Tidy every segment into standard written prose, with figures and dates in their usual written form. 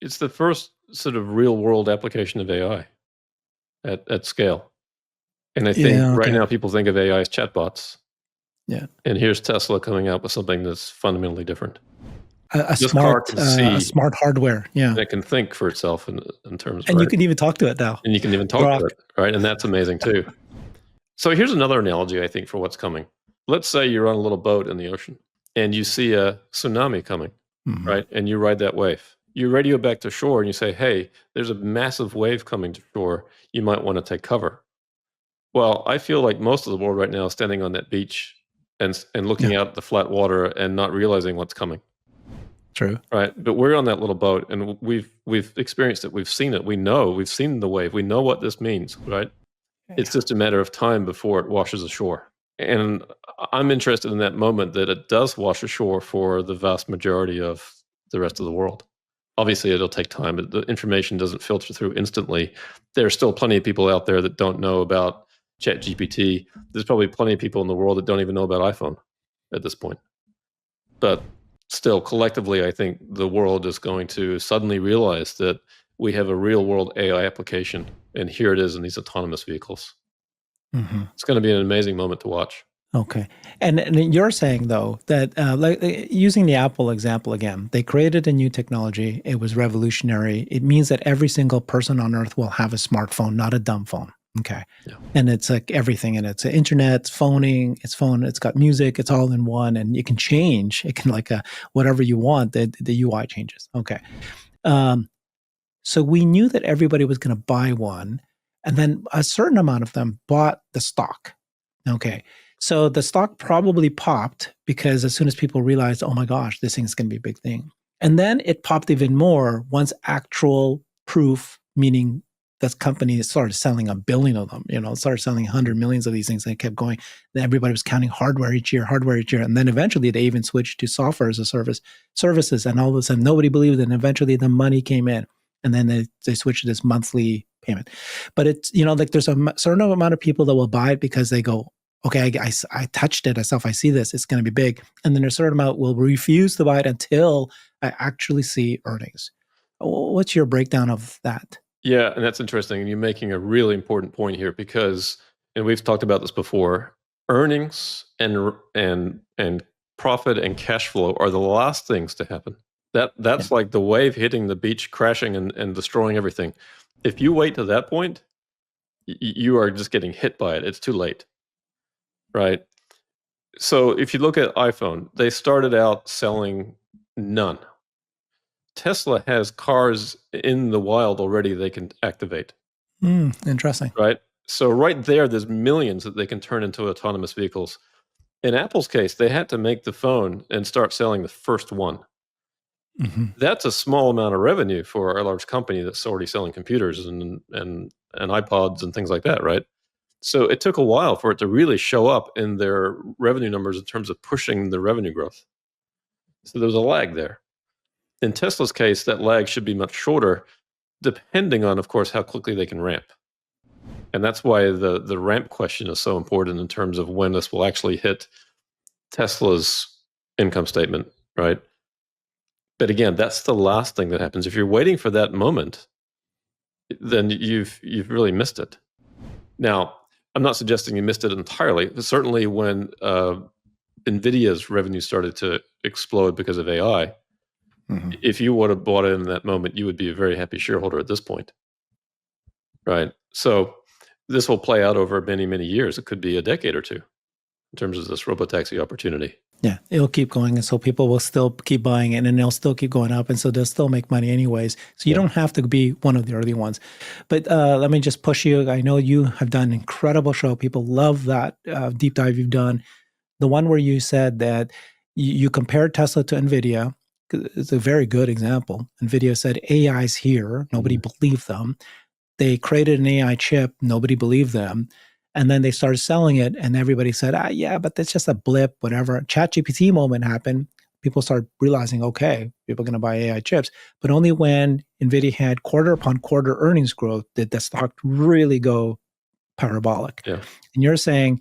it's the first sort of real world application of AI at scale. And I think right now people think of AI as chatbots. Yeah. And here's Tesla coming out with something that's fundamentally different. A smart hardware. Yeah. And it can think for itself in terms of. And you can even talk to it now. And you can even talk to it, right? And that's amazing too. So here's another analogy, I think, for what's coming. Let's say you're on a little boat in the ocean and you see a tsunami coming, right? And you ride that wave. You radio back to shore and you say, hey, there's a massive wave coming to shore. You might want to take cover. Well, I feel like most of the world right now is standing on that beach and looking out at the flat water and not realizing what's coming. True. Right. But we're on that little boat and we've experienced it. We've seen it. We've seen the wave. We know what this means, right? It's just a matter of time before it washes ashore. And I'm interested in that moment that it does wash ashore for the vast majority of the rest of the world. Obviously, it'll take time, but the information doesn't filter through instantly. There's still plenty of people out there that don't know about ChatGPT. There's probably plenty of people in the world that don't even know about iPhone at this point. But still, collectively, I think the world is going to suddenly realize that we have a real world AI application, and here it is in these autonomous vehicles. It's going to be an amazing moment to watch. Okay. And you're saying, though, that like using the Apple example again, they created a new technology. It was revolutionary. It means that every single person on Earth will have a smartphone, not a dumb phone. Okay. Yeah. And it's like everything in it. It's internet, it's phoning, it's phone, it's got music, it's all in one, and you can change. It can like whatever you want, the UI changes. Okay. So we knew that everybody was going to buy one, and then a certain amount of them bought the stock. Okay. So the stock probably popped because as soon as people realized, oh my gosh, this thing's going to be a big thing. And then it popped even more once actual proof, meaning this company started selling 1 billion of them, started selling 100 millions of these things, and it kept going. Then everybody was counting hardware each year. And then eventually they even switched to software as a services. And all of a sudden nobody believed it. And eventually the money came in. And then they switched to this monthly payment. But it's, like there's a certain amount of people that will buy it because they go, okay, I touched it myself. I see this. It's going to be big. And then a certain amount will refuse to buy it until I actually see earnings. What's your breakdown of that? Yeah, and that's interesting. And you're making a really important point here because, and we've talked about this before, earnings and profit and cash flow are the last things to happen. That's like the wave hitting the beach, crashing and destroying everything. If you wait to that point, you are just getting hit by it. It's too late. Right. So if you look at iPhone, they started out selling none. Tesla has cars in the wild already they can activate. Interesting. Right. So right there's millions that they can turn into autonomous vehicles. In Apple's case, they had to make the phone and start selling the first one. That's a small amount of revenue for a large company that's already selling computers and iPods and things like that, right? So it took a while for it to really show up in their revenue numbers in terms of pushing the revenue growth. So there was a lag there. In Tesla's case, that lag should be much shorter, depending on, of course, how quickly they can ramp. And that's why the ramp question is so important in terms of when this will actually hit Tesla's income statement, right? But again, that's the last thing that happens. If you're waiting for that moment, then you've really missed it. Now, I'm not suggesting you missed it entirely. But certainly when NVIDIA's revenue started to explode because of AI, if you would have bought it in that moment, you would be a very happy shareholder at this point. Right? So this will play out over many, many years. It could be a decade or two in terms of this Robotaxi opportunity. Yeah, it'll keep going. And so people will still keep buying it and they'll still keep going up. And so they'll still make money anyways. So you don't have to be one of the early ones. But let me just push you. I know you have done an incredible show. People love that deep dive you've done. The one where you said that you compared Tesla to NVIDIA. It's a very good example. NVIDIA said AI's here. Nobody believed them. They created an AI chip. Nobody believed them. And then they started selling it, and everybody said, yeah, but that's just a blip, whatever. ChatGPT moment happened. People started realizing, okay, people are going to buy AI chips. But only when NVIDIA had quarter upon quarter earnings growth did the stock really go parabolic. Yeah. And you're saying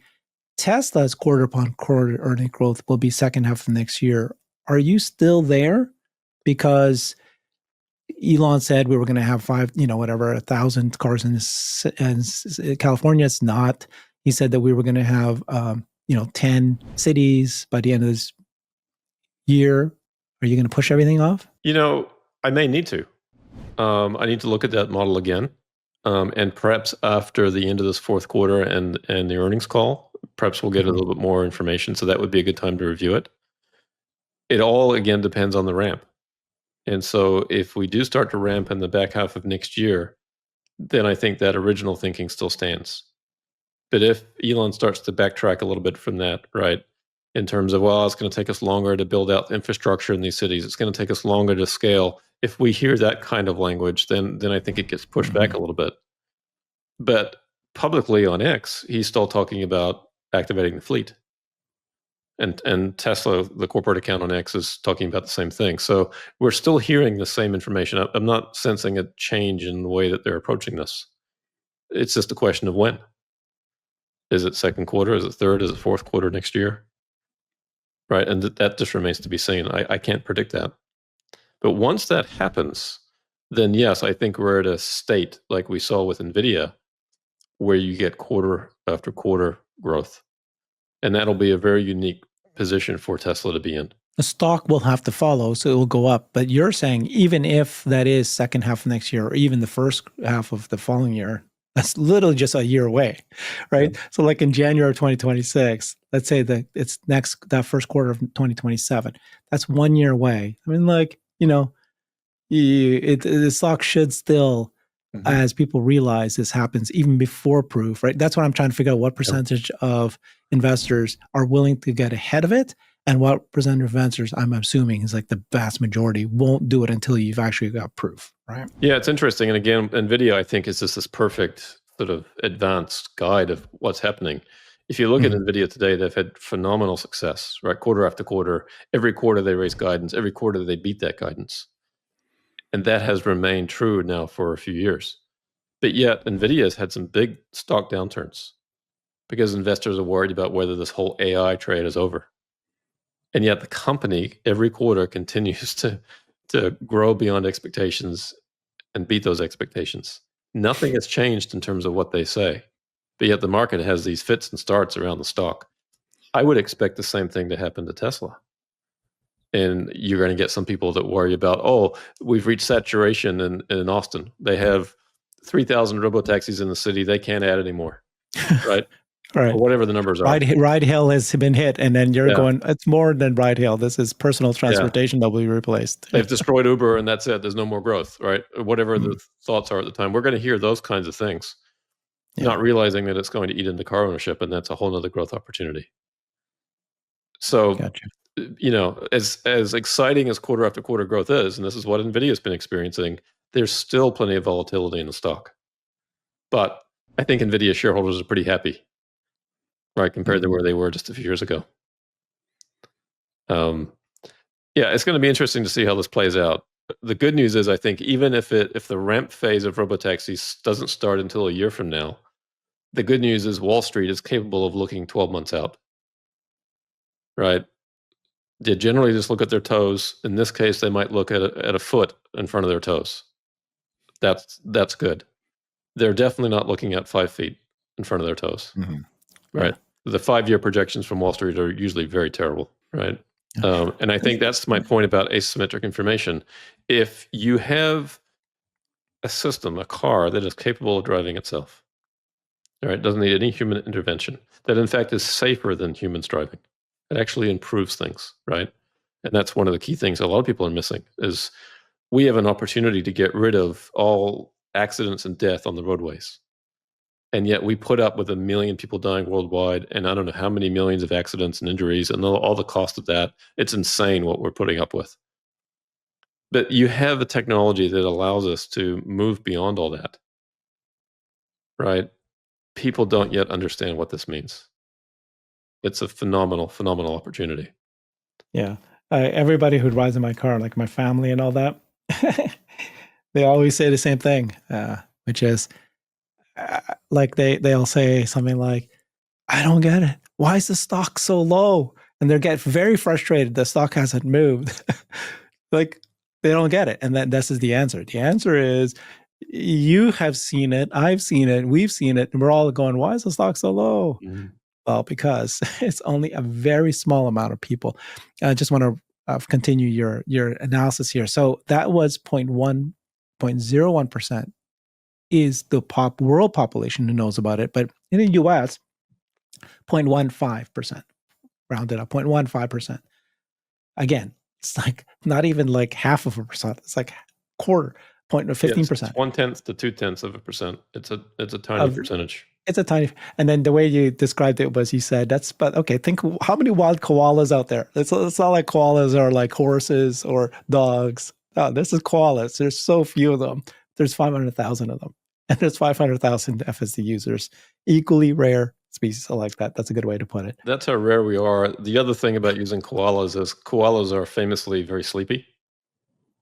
Tesla's quarter upon quarter earnings growth will be second half of next year. Are you still there? Because Elon said we were going to have 1,000 cars in California. It's not. He said that we were going to have 10 cities by the end of this year. Are you going to push everything off? I may need to. I need to look at that model again. And perhaps after the end of this fourth quarter and the earnings call, perhaps we'll get a little bit more information. So that would be a good time to review it. It all, again, depends on the ramp. And so if we do start to ramp in the back half of next year, then I think that original thinking still stands. But if Elon starts to backtrack a little bit from that, right, in terms of, well, it's going to take us longer to build out infrastructure in these cities, it's going to take us longer to scale. If we hear that kind of language, then I think it gets pushed back a little bit. But publicly on X, he's still talking about activating the fleet. And Tesla, the corporate account on X, is talking about the same thing. So we're still hearing the same information. I'm not sensing a change in the way that they're approaching this. It's just a question of when. Is it second quarter? Is it third? Is it fourth quarter next year? Right, and that just remains to be seen. I can't predict that. But once that happens, then yes, I think we're at a state like we saw with NVIDIA, where you get quarter after quarter growth. And that'll be a very unique position for Tesla to be in. The stock will have to follow, so it will go up. But you're saying even if that is second half of next year, or even the first half of the following year, that's literally just a year away, right? Yeah. So like in January of 2026, let's say that it's that first quarter of 2027, that's 1 year away. I mean, the stock should still, as people realize this happens even before proof, right? That's what I'm trying to figure out, what percentage of investors are willing to get ahead of it, and what percentage of investors, I'm assuming, is like the vast majority, won't do it until you've actually got proof, right? Yeah, it's interesting. And again, NVIDIA, I think, is just this perfect sort of advanced guide of what's happening. If you look at NVIDIA today, they've had phenomenal success, right? Quarter after quarter. Every quarter they raise guidance. Every quarter they beat that guidance. And that has remained true now for a few years. But yet, NVIDIA has had some big stock downturns because investors are worried about whether this whole AI trade is over. And yet the company every quarter continues to grow beyond expectations and beat those expectations. Nothing has changed in terms of what they say. But yet the market has these fits and starts around the stock. I would expect the same thing to happen to Tesla. And you're going to get some people that worry about, we've reached saturation in Austin. They have 3,000 robotaxis in the city. They can't add anymore, right? Right. Or whatever the numbers are. Ride hail has been hit, and then you're going, it's more than ride hail. This is personal transportation that will be replaced. They've destroyed Uber, and that's it. There's no more growth, right? Whatever the thoughts are at the time. We're going to hear those kinds of things, not realizing that it's going to eat into car ownership, and that's a whole other growth opportunity. So, as exciting as quarter after quarter growth is, and this is what NVIDIA has been experiencing, there's still plenty of volatility in the stock. But I think NVIDIA shareholders are pretty happy, right, compared to where they were just a few years ago. It's going to be interesting to see how this plays out. The good news is, I think, even if the ramp phase of robotaxis doesn't start until a year from now, the good news is Wall Street is capable of looking 12 months out. Right? They generally just look at their toes. In this case, they might look at a foot in front of their toes. That's good. They're definitely not looking at 5 feet in front of their toes. Right? The 5-year projections from Wall Street are usually very terrible. Right? And I think that's my point about asymmetric information. If you have a system, a car that is capable of driving itself, right, doesn't need any human intervention, that in fact is safer than humans driving. It actually improves things, right? And that's one of the key things a lot of people are missing, is we have an opportunity to get rid of all accidents and death on the roadways. And yet we put up with 1 million people dying worldwide, and I don't know how many millions of accidents and injuries, and all the cost of that. It's insane what we're putting up with. But you have a technology that allows us to move beyond all that, right? People don't yet understand what this means. It's a phenomenal opportunity. Yeah. Everybody who rides in my car, like my family and all that, they always say the same thing, which is like they'll say something like, I don't get it. Why is the stock so low? And they get very frustrated. The stock hasn't moved. Like They don't get it. And then this is the answer. The answer is you have seen it, I've seen it, we've seen it, and we're all going, why is the stock so low? Well, because it's only a very small amount of people. I just want to continue your analysis here. So that was 0.01% is the world population who knows about it. But in the US, 0.15%, rounded up, 0.15%. Again, it's like not even like half of a percent. It's like quarter, 15%. It's 1/10 to 2/10%. It's a tiny percentage. It's a tiny, and then the way you described it was you said but okay, think how many wild koalas out there. It's not like koalas are like horses or dogs. No, this is koalas. There's so few of them. There's 500,000 of them, and there's 500,000 FSD users. Equally rare species like that. That's a good way to put it. That's how rare we are. The other thing about using koalas is koalas are famously very sleepy.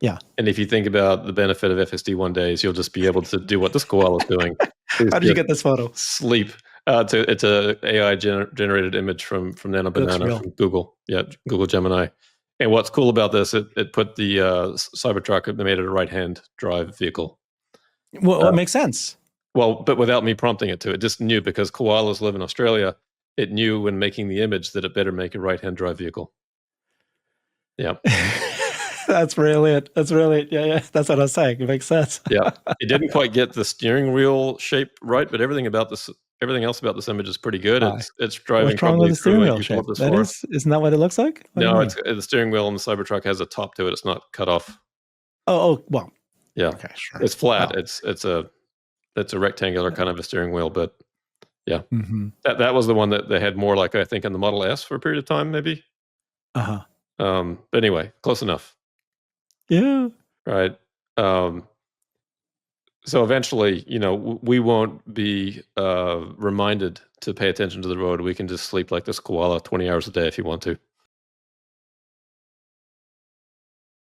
Yeah. And if you think about the benefit of FSD one day is you'll just be able to do what this koala is doing. How did you get this photo? Sleep. It's a AI generated image from Nano Banana from Google. Yeah, Google Gemini. And what's cool about this, it put the Cybertruck, it made it a right-hand drive vehicle. Well, it makes sense. Well, but without me prompting it to. It just knew because koalas live in Australia. It knew when making the image that it better make a right-hand drive vehicle. Yeah. That's brilliant. That's brilliant. Yeah. That's what I was saying. It makes sense. Yeah. It didn't quite get the steering wheel shape right, but everything else about this image is pretty good. It's driving. What's wrong with the steering wheel shape? Isn't that what it looks like? No, the steering wheel on the Cybertruck has a top to it. It's not cut off. Oh, well. Yeah. Okay, sure. It's flat. Oh. It's a rectangular kind of a steering wheel, but yeah. Mm-hmm. That was the one that they had more like, I think, in the Model S for a period of time, maybe. But anyway, close enough. Yeah. Right. So eventually, we won't be reminded to pay attention to the road. We can just sleep like this koala 20 hours a day if you want to.